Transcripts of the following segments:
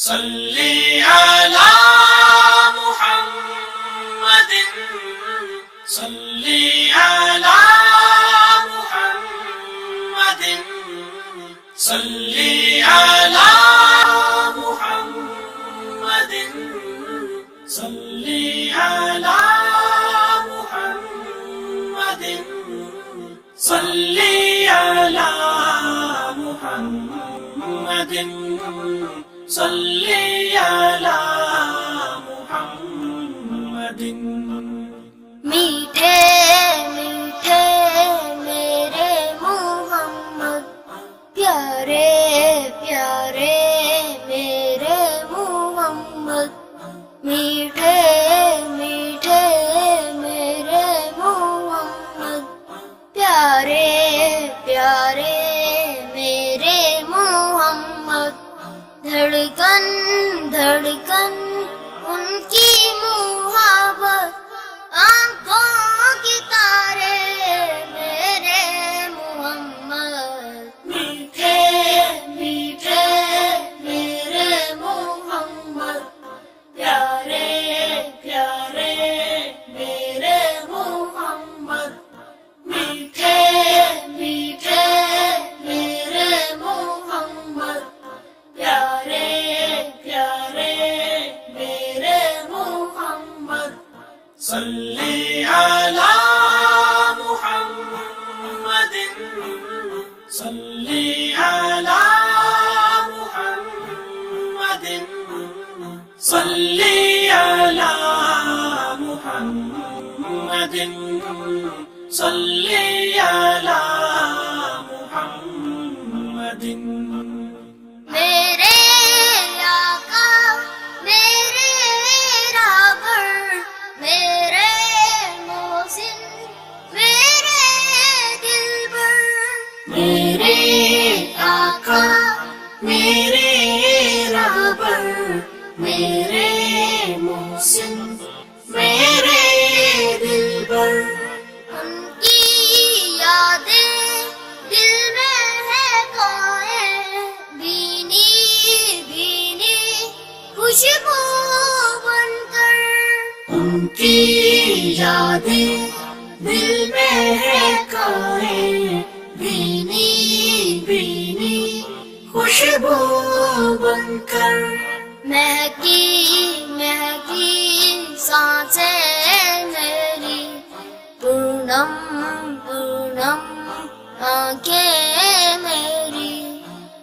صلی علی محمد صلی علی محمد صلی علی محمد صلی علی محمد صلی علی محمد صلی علی محمد. میٹھے میٹھے میرے محمد، پیارے پیارے میرے محمد، میٹھے میٹھے میرے محمد، پیارے پیارے میرے محمد. دھڑکن دھڑکن ان کی محبت، آنکھوں کی تارے میرے محمد. میٹھے میٹھے میرے محمد، پیارے پیارے میرے محمد، میٹھے میٹھے میرے محمد، پیارے پیارے میرے محمد. صلی علی محمد صلی علی محمد صلی علی محمد صلی علی محمد. میرے آقا میرے رہبر، میرے محسن میرے دلبر، میرے آقا میرے رہبر، میرے محسن میرے دلبر. ان کی یادیں دل میں ہے قائم، بینی بینی خوشبو بن کر. ان کی یادیں دل میں ہے قائم، بینی بینی خوشبو بن کر. مہکی مہکی سانسیں میری، پورنم پورنم آنکھیں میری،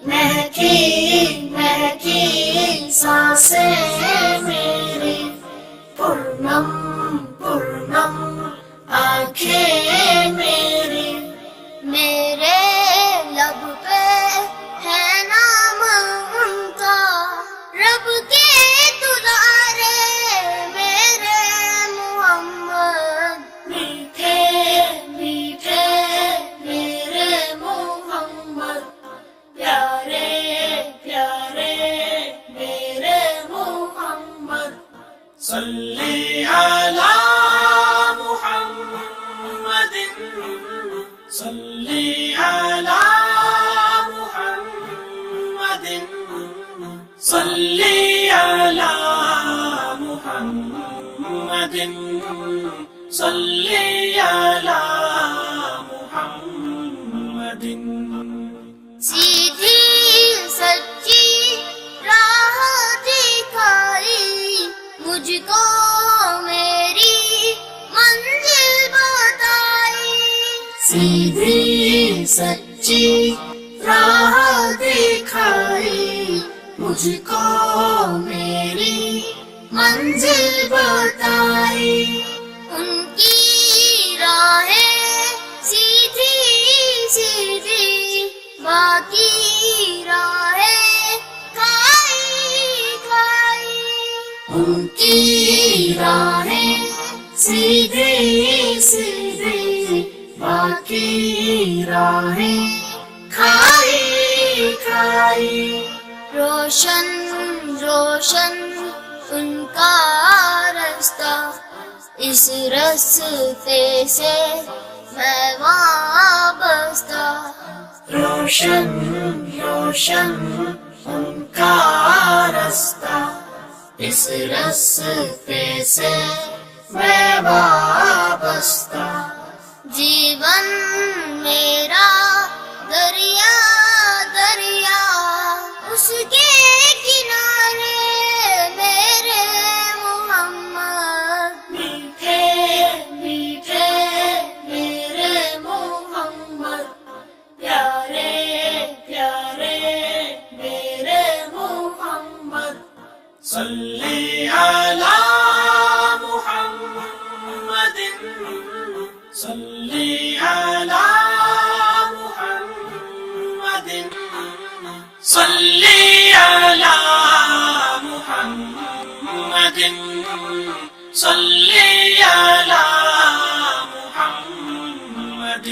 مہکی مہکی سانسیں میری، پورنم پورنم آنکھیں میری. میرے لب پہ ہے نام ان کا، رب کے دلارے میرے محمد. میٹھے میٹھے میرے محمد، پیارے پیارے میرے محمد. صلی علی محمد صلی علی محمد صلی علی محمد صلی علی محمد. سیدھی سچی راہ دکھائی، مجھ کو میری منزل بتائی. سیدھی سچی راہ دکھائی، مجھ کو میری منزل بتائی. ان کی راہیں سیدھی سیدھی، باقی راہیں کھائی کھائی. ان کی راہیں سیدھی سیدھی، باقی راہیں کھائی کھائی. روشن روشن ان کا رستہ، اس رستے سے میں وابستہ. روشن روشن ان کا رستہ، اس راستے سے میں وابستہ. جیون میرا دریا دریا اس کے کنارے میرے محمد. میٹھے میٹھے میرے محمد، پیارے پیارے میرے محمد. صلی علی محمد، صلی علی محمد، صلی علی محمد، صلی علی محمد.